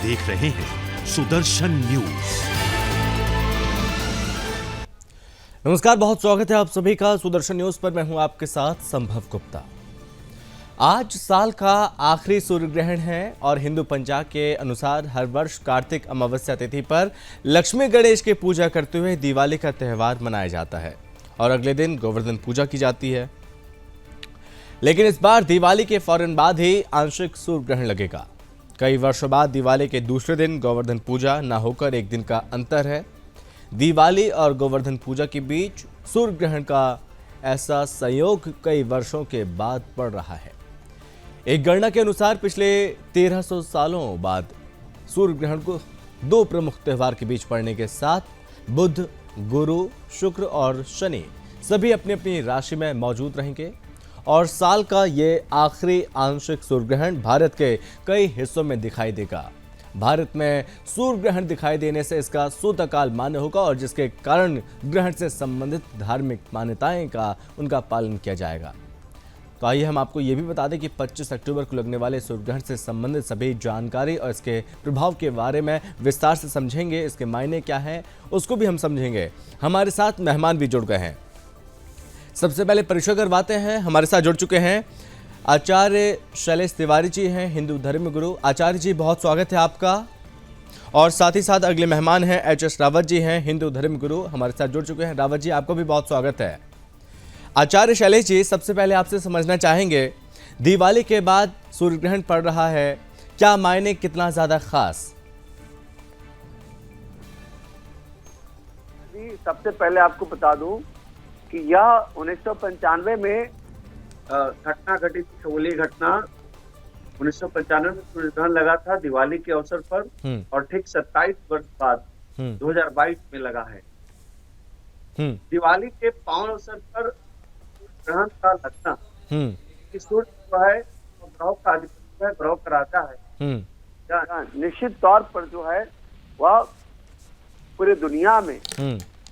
देख रहे हैं सुदर्शन न्यूज। नमस्कार, बहुत स्वागत है आप सभी का सुदर्शन न्यूज पर। मैं हूं आपके साथ संभव गुप्ता। आज साल का आखिरी सूर्य ग्रहण है और हिंदू पंचांग के अनुसार हर वर्ष कार्तिक अमावस्या तिथि पर लक्ष्मी गणेश की पूजा करते हुए दिवाली का त्यौहार मनाया जाता है और अगले दिन गोवर्धन पूजा की जाती है। लेकिन इस बार दिवाली के फौरन बाद ही आंशिक सूर्य ग्रहण लगेगा। कई वर्षों बाद दिवाली के दूसरे दिन गोवर्धन पूजा न होकर एक दिन का अंतर है। दिवाली और गोवर्धन पूजा के बीच सूर्य ग्रहण का ऐसा संयोग कई वर्षों के बाद पड़ रहा है। एक गणना के अनुसार पिछले 1300 सालों बाद सूर्य ग्रहण को दो प्रमुख त्योहार के बीच पड़ने के साथ बुध, गुरु, शुक्र और शनि सभी अपनी अपनी राशि में मौजूद रहेंगे और साल का ये आखिरी आंशिक सूर्य ग्रहण भारत के कई हिस्सों में दिखाई देगा। भारत में सूर्य ग्रहण दिखाई देने से इसका सूतकाल मान्य होगा और जिसके कारण ग्रहण से संबंधित धार्मिक मान्यताएं का उनका पालन किया जाएगा। तो आइए हम आपको ये भी बता दें कि 25 अक्टूबर को लगने वाले सूर्य ग्रहण से संबंधित सभी जानकारी और इसके प्रभाव के बारे में विस्तार से समझेंगे। इसके मायने क्या हैं उसको भी हम समझेंगे। हमारे साथ मेहमान भी जुड़ गए हैं। सबसे पहले परिचय करवाते हैं। हमारे साथ जुड़ चुके हैं आचार्य शैलेश तिवारी जी हैं, हिंदू धर्म गुरु। आचार्य जी, बहुत स्वागत है आपका। और साथ ही साथ अगले मेहमान हैं एच.एस. रावत जी हैं, हिंदू धर्म गुरु, हमारे साथ जुड़ चुके हैं। रावत जी, आपको भी बहुत स्वागत है। आचार्य शैलेश जी, सबसे पहले आपसे समझना चाहेंगे, दिवाली के बाद सूर्य ग्रहण पड़ रहा है, क्या मायने, कितना ज्यादा खास? सबसे पहले आपको बता दूं कि यह 1995 में घटना घटी थी, खगोलीय घटना। 1995 में सूर्य ग्रहण लगा था दिवाली के अवसर पर और ठीक 27 वर्ष बाद 2022 में लगा है। दिवाली के पावन अवसर पर ग्रहण का लगना कि सूर्य जो है ग्रह का अधिपति है, ग्रह का राजा है, निश्चित तौर पर जो है वह पूरी दुनिया में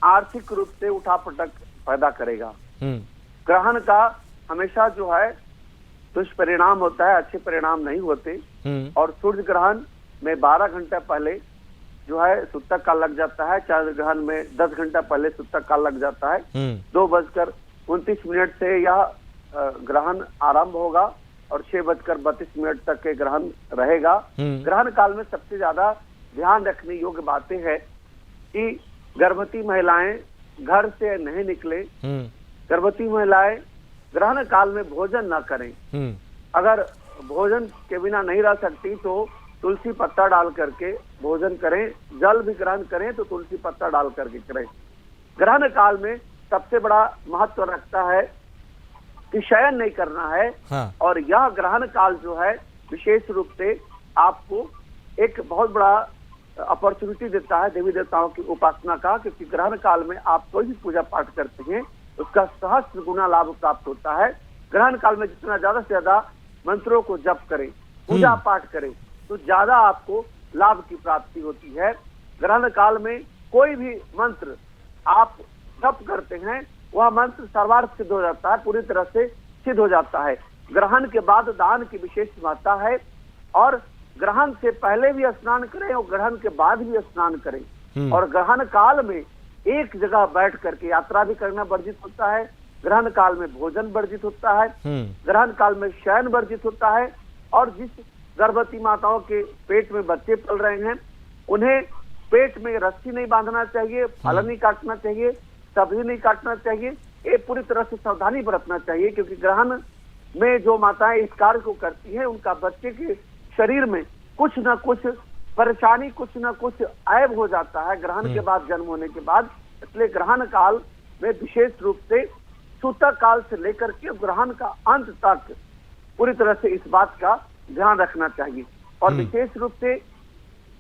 आर्थिक रूप से उठापटक पैदा करेगा। ग्रहण का हमेशा जो है दुष्परिणाम होता है, अच्छे परिणाम नहीं होते। और सूर्य ग्रहण में 12 घंटे पहले जो है सूतक काल लग जाता है। चंद्र ग्रहण में 10 घंटा पहले सूतक काल लग जाता है। 2:29 से यह ग्रहण आरंभ होगा और 6:32 तक के ग्रहण रहेगा। ग्रहण काल में सबसे ज्यादा ध्यान रखने योग्य बातें हैं कि गर्भवती महिलाएं घर से नहीं निकले। गर्भवती महिलाएं ग्रहण काल में भोजन न करें। अगर भोजन के बिना नहीं रह सकती तो तुलसी पत्ता डाल करके भोजन करें। जल भी ग्रहण करें तो तुलसी पत्ता डाल करके करें। ग्रहण काल में सबसे बड़ा महत्व रखता है कि शयन नहीं करना है। हाँ। और यह ग्रहण काल जो है विशेष रूप से आपको एक बहुत बड़ा अपॉर्चुनिटी देता है देवी देवताओं की उपासना का, क्योंकि ग्रहण काल में आप कोई भी पूजा पाठ करते हैं उसका सहस्त्र गुना लाभ प्राप्त होता है। ग्रहण काल में जितना ज्यादा से ज्यादा मंत्रों को जप करें, पूजा पाठ करें, तो ज्यादा आपको लाभ की प्राप्ति होती है। ग्रहण काल में कोई भी मंत्र आप जप करते हैं वह मंत्र सर्वार्थ सिद्ध हो जाता है, पूरी तरह से सिद्ध हो जाता है। ग्रहण के बाद दान की विशेष महत्ता है और ग्रहण से पहले भी स्नान करें और ग्रहण के बाद भी स्नान करें। और ग्रहण काल में एक जगह बैठ करके यात्रा भी करना वर्जित होता है। ग्रहण काल में भोजन वर्जित होता है। ग्रहण काल में शयन वर्जित होता है। और जिस गर्भवती माताओं के पेट में बच्चे पल रहे हैं उन्हें पेट में रस्सी नहीं बांधना चाहिए, फल नहीं काटना चाहिए, सब्जी नहीं काटना चाहिए। ये पूरी तरह से सावधानी बरतना चाहिए, क्योंकि ग्रहण में जो माताएं इस कार्य को करती हैं उनका बच्चे के शरीर में कुछ न कुछ परेशानी, कुछ न कुछ ऐब हो जाता है ग्रहण के बाद, जन्म होने के बाद। इसलिए ग्रहण काल में विशेष रूप से सूतक काल से लेकर के ग्रहण का अंत तक पूरी तरह से इस बात का ध्यान रखना चाहिए। और विशेष रूप से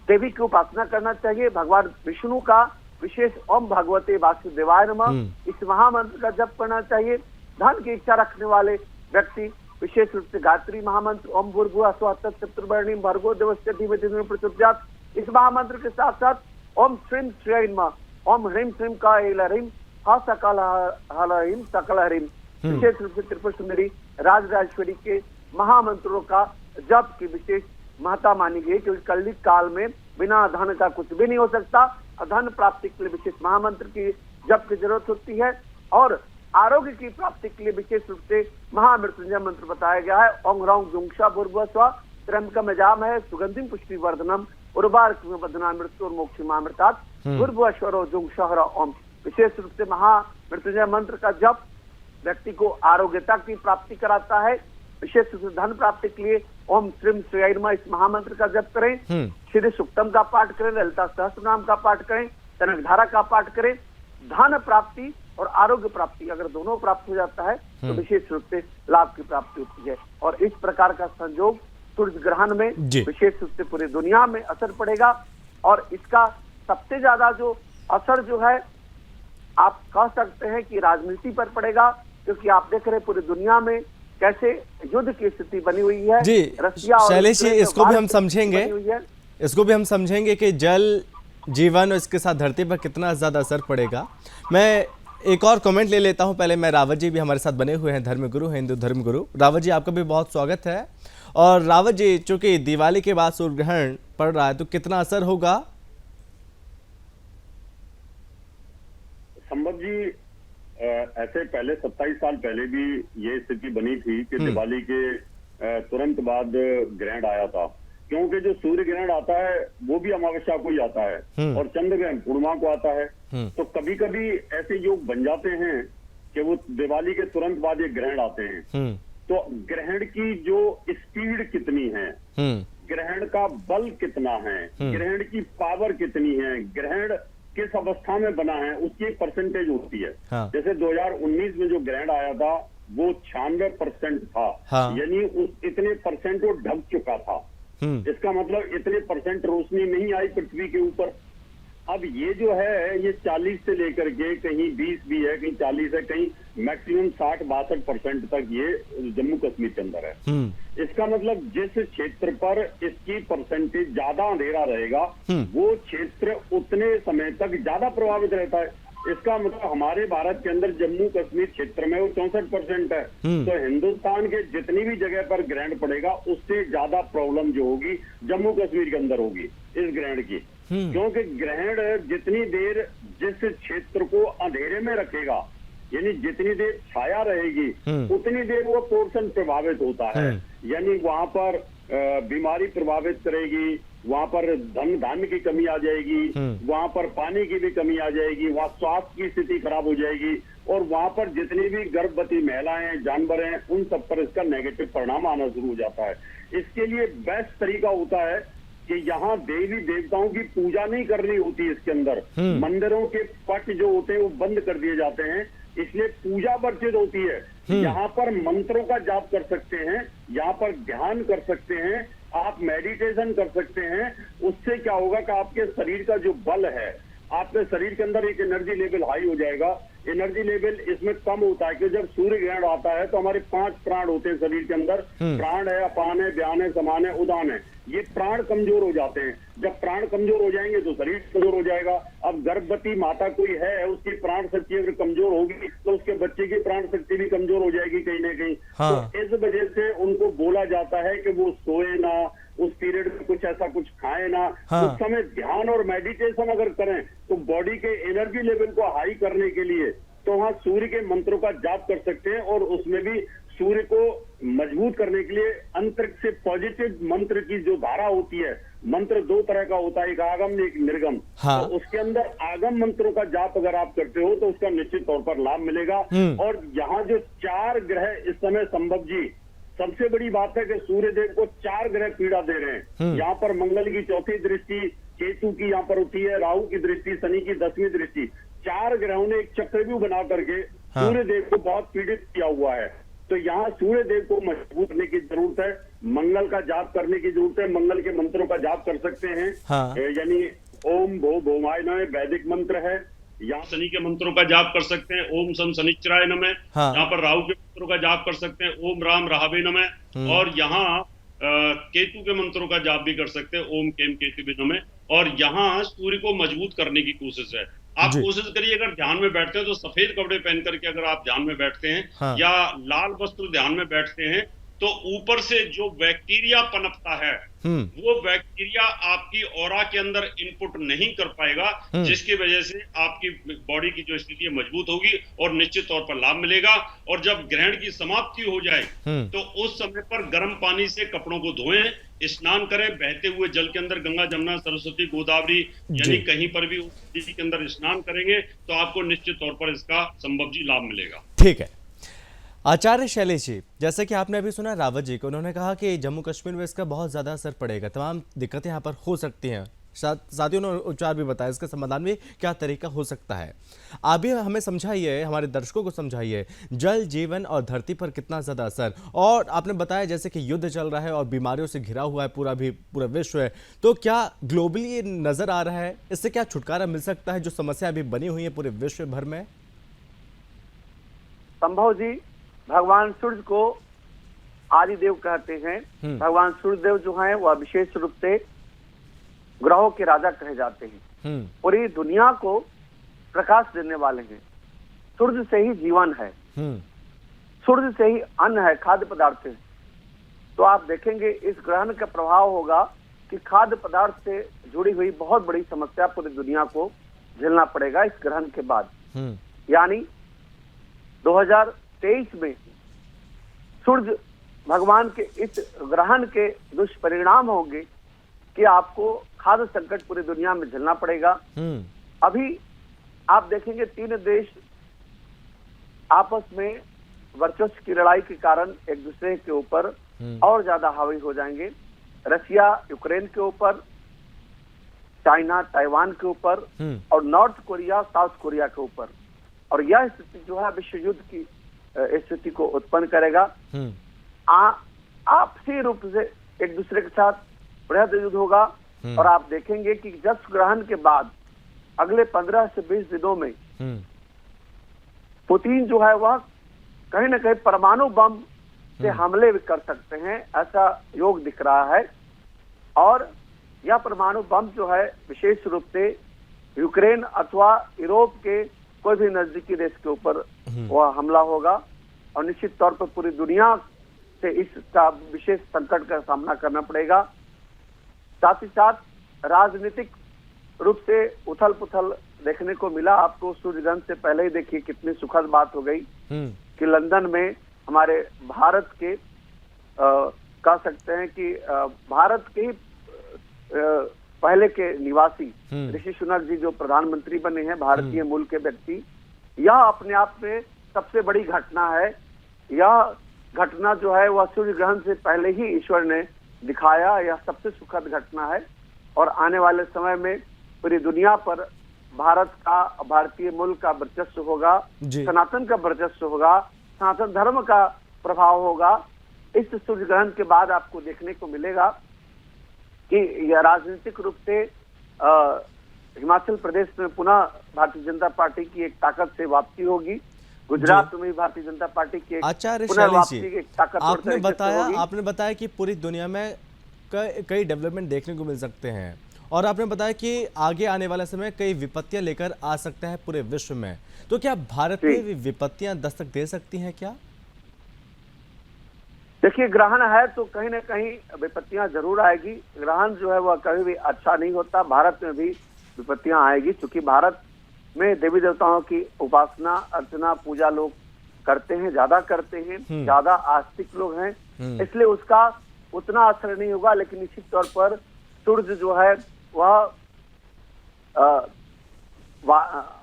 देवी की उपासना करना चाहिए। भगवान विष्णु का विशेष ओम भगवते वासुदेवाय नमः इस महामंत्र का जप करना चाहिए। धन की इच्छा रखने वाले व्यक्ति विशेष रूप से गायत्री महामंत्र ओम भूर्भुवः स्वः तत्सवितुर्वरेण्यं भर्गो देवस्य धीमहि धियो प्रचोदयात् इस महामंत्र के साथ साथ ओम श्रीं श्रेय नमः, ओम ह्रीं श्रीं कायल ह्रीं हा सकल हरीं सकल हरीं विशेष रूप से त्रिपुर सुंदरी राजराजेश्वरी के महामंत्रों का जप की विशेष महत्ता मानी गई, क्योंकि कलियुग काल में बिना धन का कुछ भी नहीं हो सकता। धन प्राप्ति के लिए विशेष महामंत्र की जप की जरूरत होती है, और आरोग्य की प्राप्ति के लिए विशेष रूप से महामृत्युंजय मंत्र बताया गया है। ओंग रौंग जुंक्षा भूर्भुवः स्वः त्र्यंबकम यजामहे सुगंधिम पुष्टिवर्धनम उर्वारुकमिव बध्नामि मृत्युर्मोक्षमामृतात् भूर्भुवः स्वः जुंक्षः ओम। विशेष रूप से महामृत्युंजय मंत्र का जप व्यक्ति को आरोग्यता की प्राप्ति कराता है। विशेष रूप से धन प्राप्ति के लिए ओम श्रीम श्रेय नमः इस महामंत्र का जप करें, श्री सुक्तम का पाठ करें, ललिता सहस्त्रनाम का पाठ करें, कनकधारा का पाठ करें। धन प्राप्ति और आरोग्य प्राप्ति अगर दोनों प्राप्त हो जाता है तो विशेष रूप से लाभ की प्राप्ति होती है। और इस प्रकार का संयोग सूर्य ग्रहण में विशेष रूप से पूरी दुनिया में असर पड़ेगा, और इसका सबसे ज्यादा जो असर जो है आप कह सकते हैं कि राजनीति पर पड़ेगा, क्योंकि आप देख रहे हैं पूरी दुनिया में कैसे युद्ध की स्थिति बनी हुई है। जी रसिया और शैलेश जी, इसको भी हम समझेंगे, बनी हुई है। इसको भी हम समझेंगे कि जल जीवन और इसके साथ धरती पर कितना ज़्यादा असर पड़ेगा। मैं एक और कमेंट ले लेता हूं। पहले मैं रावत जी भी हमारे साथ बने हुए हैं, धर्मगुरु हैं, हिंदू धर्मगुरु। रावत जी आपका भी बहुत स्वागत है। और रावत जी, चूंकि दिवाली के बाद सूर्य ग्रहण पड़ रहा है तो कितना असर होगा? संभव जी, ऐसे पहले 27 साल पहले भी ये स्थिति बनी थी कि दिवाली के तुरंत बाद ग्रहण आया था, क्योंकि जो सूर्य ग्रहण आता है वो भी अमावस्या को ही आता है और चंद्र ग्रहण पूर्णिमा को आता है। तो कभी कभी ऐसे योग बन जाते हैं कि वो दिवाली के तुरंत बाद ये ग्रहण आते हैं। तो ग्रहण की जो स्पीड कितनी है, ग्रहण का बल कितना है, ग्रहण की पावर कितनी है, ग्रहण किस अवस्था में बना है, उसकी एक परसेंटेज होती है। हाँ। जैसे 2019 में जो ग्रहण आया था वो 96% था। हाँ। यानी इतने परसेंट वो ढक चुका था। इसका मतलब इतने परसेंट रोशनी नहीं आई पृथ्वी के ऊपर। अब ये जो है ये 40 से लेकर के कहीं 20 भी है, कहीं 40 है, कहीं मैक्सिमम 60-62% तक ये जम्मू कश्मीर के अंदर है। इसका मतलब जिस क्षेत्र पर इसकी परसेंटेज ज्यादा अंधेरा रहेगा वो क्षेत्र उतने समय तक ज्यादा प्रभावित रहता है। इसका मतलब हमारे भारत के अंदर जम्मू कश्मीर क्षेत्र में वो 64% है। तो हिंदुस्तान के जितनी भी जगह पर ग्रहण पड़ेगा उससे ज्यादा प्रॉब्लम जो होगी जम्मू कश्मीर के अंदर होगी इस ग्रहण की, क्योंकि ग्रहण जितनी देर जिस क्षेत्र को अंधेरे में रखेगा, यानी जितनी देर छाया रहेगी उतनी देर वो पोर्शन प्रभावित होता है। यानी वहां पर बीमारी प्रभावित करेगी, वहां पर धन धान्य की कमी आ जाएगी, वहां पर पानी की भी कमी आ जाएगी, वहां स्वास्थ्य की स्थिति खराब हो जाएगी, और वहां पर जितनी भी गर्भवती महिलाएं जानवर हैं उन सब पर इसका नेगेटिव परिणाम आना शुरू हो जाता है। इसके लिए बेस्ट तरीका होता है कि यहाँ देवी देवताओं की पूजा नहीं करनी होती। इसके अंदर मंदिरों के पट जो होते हैं वो बंद कर दिए जाते हैं, इसलिए पूजा वर्जित होती है। यहाँ पर मंत्रों का जाप कर सकते हैं, यहाँ पर ध्यान कर सकते हैं, आप मेडिटेशन कर सकते हैं। उससे क्या होगा कि आपके शरीर का जो बल है, आपके शरीर के अंदर एक एनर्जी लेवल हाई हो जाएगा। एनर्जी लेवल इसमें कम होता है कि जब सूर्य ग्रहण आता है तो हमारे 5 प्राण होते हैं शरीर के अंदर। प्राण है, अपान है, व्यान है, समान है, उदान है। ये प्राण कमजोर हो जाते हैं। जब प्राण कमजोर हो जाएंगे तो शरीर कमजोर हो जाएगा। अब गर्भवती माता कोई है, उसकी प्राण शक्ति अगर कमजोर होगी तो उसके बच्चे की प्राण शक्ति भी कमजोर हो जाएगी कहीं ना कहीं। तो इस वजह से उनको बोला जाता है कि वो सोए ना, उस पीरियड में कुछ ऐसा कुछ खाए ना। उस समय ध्यान और मेडिटेशन अगर करें तो बॉडी के एनर्जी लेवल को हाई करने के लिए तो वहाँ सूर्य के मंत्रों का जाप कर सकते हैं, और उसमें भी सूर्य को मजबूत करने के लिए अंतरिक्ष से पॉजिटिव मंत्र की जो धारा होती है, मंत्र 2 तरह का होता है, एक आगम एक निर्गम। तो उसके अंदर आगम मंत्रों का जाप अगर आप करते हो तो उसका निश्चित तौर पर लाभ मिलेगा। और यहाँ जो 4 ग्रह इस समय संभव जी, सबसे बड़ी बात है कि सूर्य देव को 4 ग्रह पीड़ा दे रहे हैं। यहाँ पर मंगल की 4थी दृष्टि, केतु की यहाँ पर होती है, राहु की दृष्टि, शनि की 10वीं दृष्टि। 4 ग्रहों ने एक चक्रव्यूह बना करके सूर्य देव को बहुत पीड़ित किया हुआ है। तो यहाँ सूर्य देव को मजबूत करने की जरूरत है, मंगल का जाप करने की जरूरत है, मंगल के मंत्रों का जाप कर सकते हैं। यानी ओम भो भौमाय नमः वैदिक मंत्र है। यहाँ शनि के मंत्रों का जाप कर सकते हैं, ओम शं शनिश्चराय नमः। यहाँ पर राहु के मंत्रों का जाप कर सकते हैं, ओम राम राहवे नमः। और यहाँ केतु के मंत्रों का जाप भी कर सकते हैं, ओम केम केतु नमः। और यहाँ सूर्य को मजबूत करने की कोशिश है। आप कोशिश करिए, अगर ध्यान में बैठते हैं तो सफेद कपड़े पहन करके अगर आप ध्यान में बैठते हैं या लाल वस्त्र ध्यान में बैठते हैं तो ऊपर से जो बैक्टीरिया पनपता है वो बैक्टीरिया आपकी ऑरा के अंदर इनपुट नहीं कर पाएगा, जिसकी वजह से आपकी बॉडी की जो स्थिति है मजबूत होगी और निश्चित तौर पर लाभ मिलेगा। और जब ग्रहण की समाप्ति हो जाए तो उस समय पर गर्म पानी से कपड़ों को धोएं, स्नान करें, बहते हुए जल के अंदर गंगा, जमुना, सरस्वती, गोदावरी यानी कहीं पर भी उस नदी के अंदर स्नान करेंगे तो आपको निश्चित तौर पर इसका संभव जी लाभ मिलेगा। ठीक है आचार्य शैलेश जी, जैसे कि आपने अभी सुना रावत जी को, उन्होंने कहा कि जम्मू कश्मीर में इसका बहुत ज़्यादा असर पड़ेगा, तमाम दिक्कतें यहाँ पर हो सकती हैं, साथियों ने उपचार भी बताया, इसका समाधान भी क्या तरीका हो सकता है। आप भी हमें समझाइए, हमारे दर्शकों को समझाइए, जल, जीवन और धरती पर कितना ज़्यादा असर, और आपने बताया जैसे कि युद्ध चल रहा है और बीमारियों से घिरा हुआ है पूरा विश्व है, तो क्या ग्लोबली ये नज़र आ रहा है, इससे क्या छुटकारा मिल सकता है जो समस्या अभी बनी हुई है पूरे विश्व भर में? संभव जी, भगवान सूर्य को आदिदेव कहते हैं। भगवान सूर्यदेव जो हैं वह विशेष रूप से ग्रहों के राजा कहे जाते हैं। पूरी दुनिया को प्रकाश देने वाले हैं। सूर्य से ही जीवन है, सूर्य से ही अन्न है, खाद्य पदार्थ है। तो आप देखेंगे इस ग्रहण का प्रभाव होगा कि खाद्य पदार्थ से जुड़ी हुई बहुत बड़ी समस्या पूरी दुनिया को झेलना पड़ेगा इस ग्रहण के बाद। यानी 2023 में सूर्य भगवान के इस ग्रहण के दुष्परिणाम होंगे कि आपको खाद्य संकट पूरी दुनिया में झेलना पड़ेगा। अभी आप देखेंगे 3 देश आपस में वर्चस्व की लड़ाई के कारण एक दूसरे के ऊपर और ज्यादा हावी हो जाएंगे। रशिया यूक्रेन के ऊपर, चाइना ताइवान के ऊपर और नॉर्थ कोरिया साउथ कोरिया के ऊपर। और यह स्थिति जो है विश्व युद्ध की स्थिति को उत्पन्न करेगा। आपसी रूप से एक दूसरे के साथ बृहद युद्ध होगा। और आप देखेंगे कि जब ग्रहण के बाद अगले 15 से 20 दिनों में पुतिन जो है वह कहीं ना कहीं परमाणु बम से हमले भी कर सकते हैं, ऐसा योग दिख रहा है। और यह परमाणु बम जो है विशेष रूप से यूक्रेन अथवा यूरोप के कोई भी नजदीकी देश के ऊपर वह हमला होगा और निश्चित तौर पर पूरी दुनिया से इसका विशेष संकट का सामना करना पड़ेगा। साथ ही साथ राजनीतिक रूप से उथल पुथल देखने को मिला। आपको सूर्य ग्रहण से पहले ही देखिए कितनी सुखद बात हो गई कि लंदन में हमारे भारत के कह सकते हैं कि भारत के ही पहले के निवासी ऋषि सुनक जी जो प्रधानमंत्री बने हैं, भारतीय मूल के व्यक्ति, यह अपने आप में सबसे बड़ी घटना है। यह घटना जो है वह सूर्य ग्रहण से पहले ही ईश्वर ने दिखाया। यह सबसे सुखद घटना है और आने वाले समय में पूरी दुनिया पर भारत का, भारतीय मूल का वर्चस्व होगा, सनातन का वर्चस्व होगा, सनातन धर्म का प्रभाव होगा। इस सूर्य ग्रहण के बाद आपको देखने को मिलेगा कि यह राजनीतिक रूप से हिमाचल प्रदेश में पुनः भारतीय जनता पार्टी की एक ताकत से वापसी होगी। गुजरात में भारतीय जनता पार्टी की आचार्य आपने बताया कि पूरी दुनिया में कई डेवलपमेंट देखने को मिल सकते हैं और आपने बताया कि आगे आने वाले समय कई विपत्तियां लेकर आ सकता है पूरे विश्व में। तो क्या भारत में भी विपत्तियां दस्तक दे सकती हैं क्या? देखिए, ग्रहण है तो कहीं ना कहीं विपत्तियां जरूर आएगी। ग्रहण जो है वह कभी भी अच्छा नहीं होता। भारत में भी विपत्तियां आएगी क्योंकि भारत में देवी देवताओं की उपासना, अर्चना, पूजा लोग करते हैं, ज्यादा करते हैं, ज्यादा आस्तिक लोग हैं, इसलिए उसका उतना असर नहीं होगा। लेकिन निश्चित तौर पर सूर्य जो है वह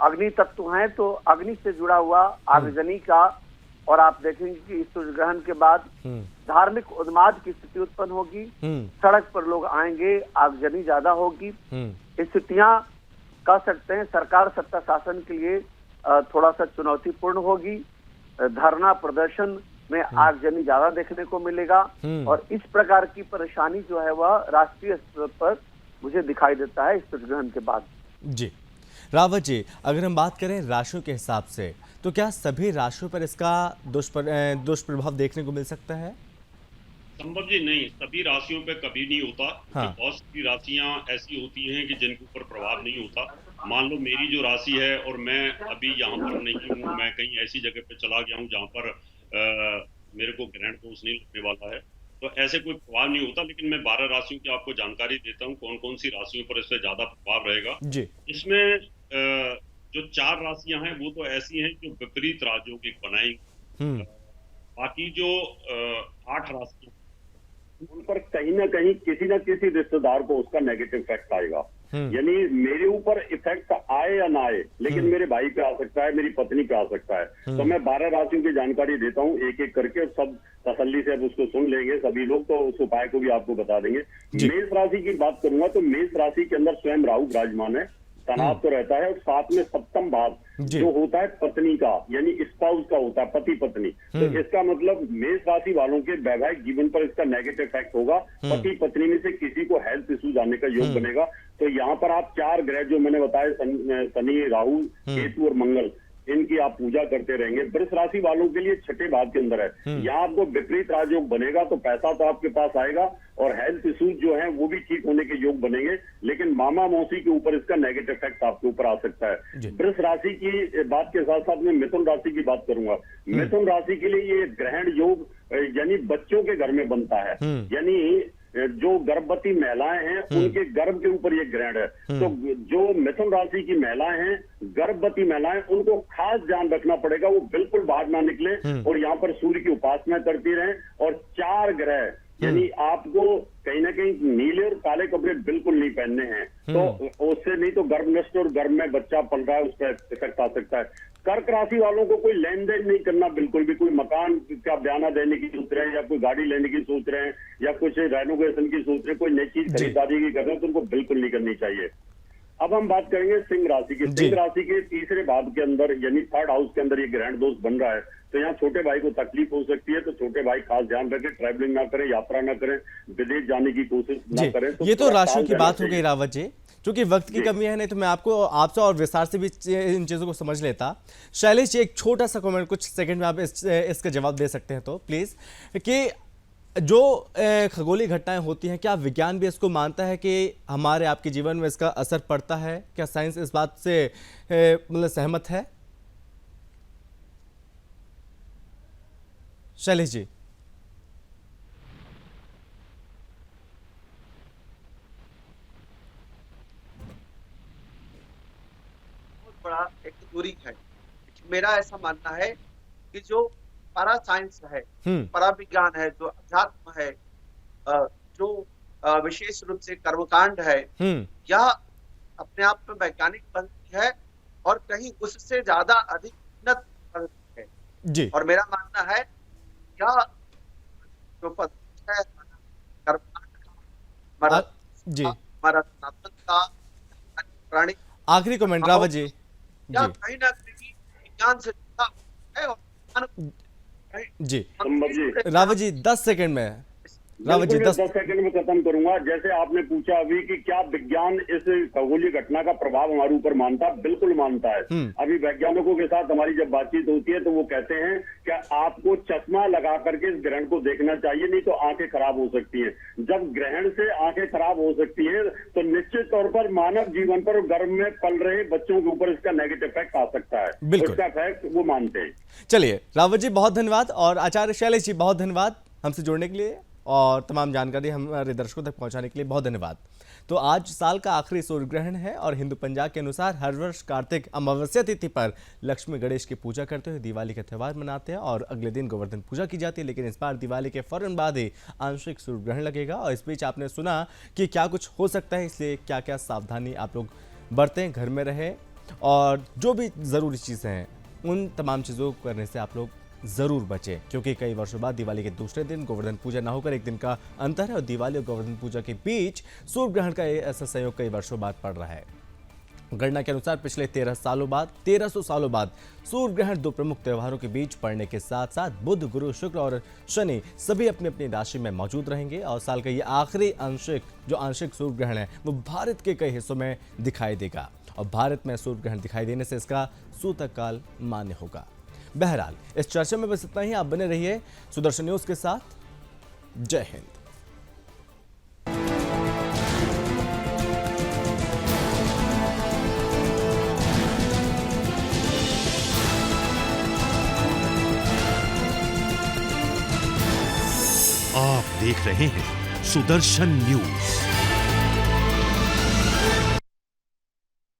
अग्नि तत्व है, तो अग्नि से जुड़ा हुआ आगजनी का, और आप देखेंगे कि इस सूर्य ग्रहण के बाद धार्मिक उन्माद की स्थिति उत्पन्न होगी। सड़क पर लोग आएंगे, आगजनी ज्यादा होगी। स्थितियां कह सकते हैं सरकार सत्ता शासन के लिए थोड़ा सा चुनौतीपूर्ण होगी। धरना प्रदर्शन में आगजनी ज्यादा देखने को मिलेगा और इस प्रकार की परेशानी जो है वह राष्ट्रीय स्तर पर मुझे दिखाई देता है इस सूर्य ग्रहण के बाद। जी रावत जी, अगर हम बात करें राशियों के हिसाब से तो क्या सभी राशियों पर इसका दुष्प्रभाव देखने को मिल सकता है? संभव जी नहीं, सभी राशियों पे कभी नहीं होता। हाँ। बहुत सी राशियां ऐसी होती हैं कि जिनके ऊपर प्रभाव नहीं होता। मान लो मेरी जो राशि है और मैं अभी यहाँ पर नहीं हूँ, मैं कहीं ऐसी जगह पे चला गया हूँ जहाँ पर मेरे को ग्रहण दोष नहीं लगने वाला है, तो ऐसे कोई प्रभाव नहीं होता। लेकिन मैं 12 राशियों की आपको जानकारी देता हूँ कौन कौन सी राशियों पर इससे ज्यादा प्रभाव रहेगा जी। इसमें जो 4 राशियां हैं वो तो ऐसी हैं जो विपरीत राजयोगिक बनाई। बाकी जो 8 राशियां उन पर कहीं ना कहीं किसी न किसी रिश्तेदार को उसका नेगेटिव इफेक्ट आएगा। यानी मेरे ऊपर इफेक्ट आए या ना आए, लेकिन मेरे भाई पे आ सकता है, मेरी पत्नी पे आ सकता है। तो मैं 12 राशियों की जानकारी देता हूँ एक एक करके, और सब तसल्ली से अब उसको सुन लेंगे सभी लोग, तो उस उपाय को भी आपको बता देंगे। मेष राशि की बात करूंगा तो मेष राशि के अंदर स्वयं राहु विराजमान है, तनाव तो रहता है, और साथ में सप्तम भाव जो होता है पत्नी का, यानी स्पाउस का होता है, पति पत्नी। तो इसका मतलब मेष राशि वालों के वैवाहिक जीवन पर इसका नेगेटिव इफेक्ट होगा। पति पत्नी में से किसी को हेल्थ इश्यूज आने का योग बनेगा। तो यहाँ पर आप 4 ग्रह जो मैंने बताया, शनि, राहु, केतु और मंगल, इनकी आप पूजा करते रहेंगे। वृष राशि वालों के लिए छठे भाव के अंदर है, यहाँ आपको विपरीत राजयोग बनेगा, तो पैसा तो आपके पास आएगा और हेल्थ इश्यूज जो हैं वो भी ठीक होने के योग बनेंगे, लेकिन मामा मौसी के ऊपर इसका नेगेटिव इफेक्ट आपके ऊपर आ सकता है। वृष राशि की बात के साथ साथ मैं मिथुन राशि की बात करूंगा। मिथुन राशि के लिए ये ग्रहण योग यानी बच्चों के घर में बनता है, यानी जो गर्भवती महिलाएं हैं उनके गर्भ के ऊपर ये ग्रहण है। तो जो मिथुन राशि की महिलाएं हैं, गर्भवती महिलाएं, उनको खास ध्यान रखना पड़ेगा, वो बिल्कुल बाहर ना निकले और यहाँ पर सूर्य की उपासना करती रहें। और 4 ग्रह यानी आपको कहीं ना कहीं नीले और काले कपड़े बिल्कुल नहीं पहनने हैं, तो उससे नहीं तो गर्भ नष्ट और गर्भ में बच्चा पल रहा है उस पर इफेक्ट आ सकता है। कर्क राशि वालों को कोई लेन देन नहीं करना बिल्कुल भी, कोई मकान का बयाना देने की सोच रहे हैं या कोई गाड़ी लेने की सोच रहे हैं या कुछ रेनोवेशन की सोच रहे हैं, कोई नई चीज खरीदारी की कर रहे हैं, तो उनको बिल्कुल नहीं करनी चाहिए। अब हम बात करेंगे सिंह राशि की। सिंह राशि के तीसरे भाव के अंदर यानी 3rd हाउस के अंदर ये ग्रहण दोष बन रहा है, तो यहाँ छोटे भाई को तकलीफ हो सकती है, तो छोटे भाई खास ध्यान रखें, ट्रैवलिंग ना करें, यात्रा ना करें, विदेश जाने की कोशिश ना करें। ये तो राशियों की बात हो गई रावत जी, क्योंकि वक्त की कमी है, नहीं तो मैं आपको आपसे और विस्तार से भी इन चीजों को समझ लेता। शैलेश जी, एक छोटा सा कमेंट, कुछ सेकंड में आप इसका जवाब दे सकते हैं तो प्लीज, कि जो खगोलीय घटनाएं होती हैं, क्या विज्ञान भी इसको मानता है कि हमारे आपके जीवन में इसका असर पड़ता है? क्या साइंस इस बात से मतलब सहमत है? शैलेश जी। बहुत बड़ा एक दूरी है। मेरा ऐसा मानना है कि जो पारा साइंस है, पारा विज्ञान है, जो अध्यात्म है, जो विशेष रूप से कर्मकांड है, यह अपने आप में वैज्ञानिक बनती है और कहीं उससे ज्यादा अधिक उन्नत है जी। और मेरा मानना है यह जो पद है कर्मकांड जी, हमारा सनातन का प्राणी। आखिरी कमेंट रावत जी। कहीं ना कहीं विज्ञान से जुड़ा है और जी रावत जी 10 सेकंड में, रावत जी 10 सेकंड में खत्म करूंगा। जैसे आपने पूछा अभी कि क्या विज्ञान इस खगोलीय घटना का प्रभाव हमारे ऊपर मानता है, बिल्कुल मानता है। अभी वैज्ञानिकों के साथ हमारी जब बातचीत होती है तो वो कहते हैं कि आपको चश्मा लगा करके इस ग्रहण को देखना चाहिए, नहीं तो आंखें खराब हो सकती हैं। जब ग्रहण से आंखें खराब हो सकती हैं तो निश्चित तौर पर मानव जीवन पर गर्भ में पल रहे बच्चों के ऊपर इसका नेगेटिव इफेक्ट आ सकता है, इसका इफेक्ट वो मानते हैं। चलिए रावत जी बहुत धन्यवाद, और आचार्य शैलेश जी बहुत धन्यवाद हमसे जुड़ने के लिए और तमाम जानकारी हमारे दर्शकों तक पहुंचाने के लिए बहुत धन्यवाद। तो आज साल का आखिरी सूर्य ग्रहण है और हिंदू पंचांग के अनुसार हर वर्ष कार्तिक अमावस्या तिथि पर लक्ष्मी गणेश की पूजा करते हुए दिवाली का त्यौहार मनाते हैं और अगले दिन गोवर्धन पूजा की जाती है। लेकिन इस बार दिवाली के फौरन बाद ही आंशिक सूर्य ग्रहण लगेगा और इस बीच आपने सुना कि क्या कुछ हो सकता है, इसलिए क्या क्या सावधानी आप लोग बरतें, घर में रहें और जो भी ज़रूरी चीज़ें हैं उन तमाम चीज़ों को करने से आप लोग ज़रूर बचें, क्योंकि कई वर्षों बाद दिवाली के दूसरे दिन गोवर्धन पूजा ना होकर एक दिन का अंतर है और दिवाली और गोवर्धन पूजा के बीच सूर्य ग्रहण का ऐसा संयोग कई वर्षों बाद पड़ रहा है। गणना के अनुसार पिछले 1300 सालों बाद सूर्य ग्रहण 2 प्रमुख त्योहारों के बीच पड़ने के साथ साथ बुध, गुरु, शुक्र और शनि सभी अपनी अपनी राशि में मौजूद रहेंगे और साल का ये आखिरी आंशिक सूर्य ग्रहण है वो भारत के कई हिस्सों में दिखाई देगा और भारत में सूर्य ग्रहण दिखाई देने से इसका सूतक काल मान्य होगा। बहरहाल इस चर्चा में बस इतना ही। आप बने रहिए सुदर्शन न्यूज के साथ। जय हिंद। आप देख रहे हैं सुदर्शन न्यूज।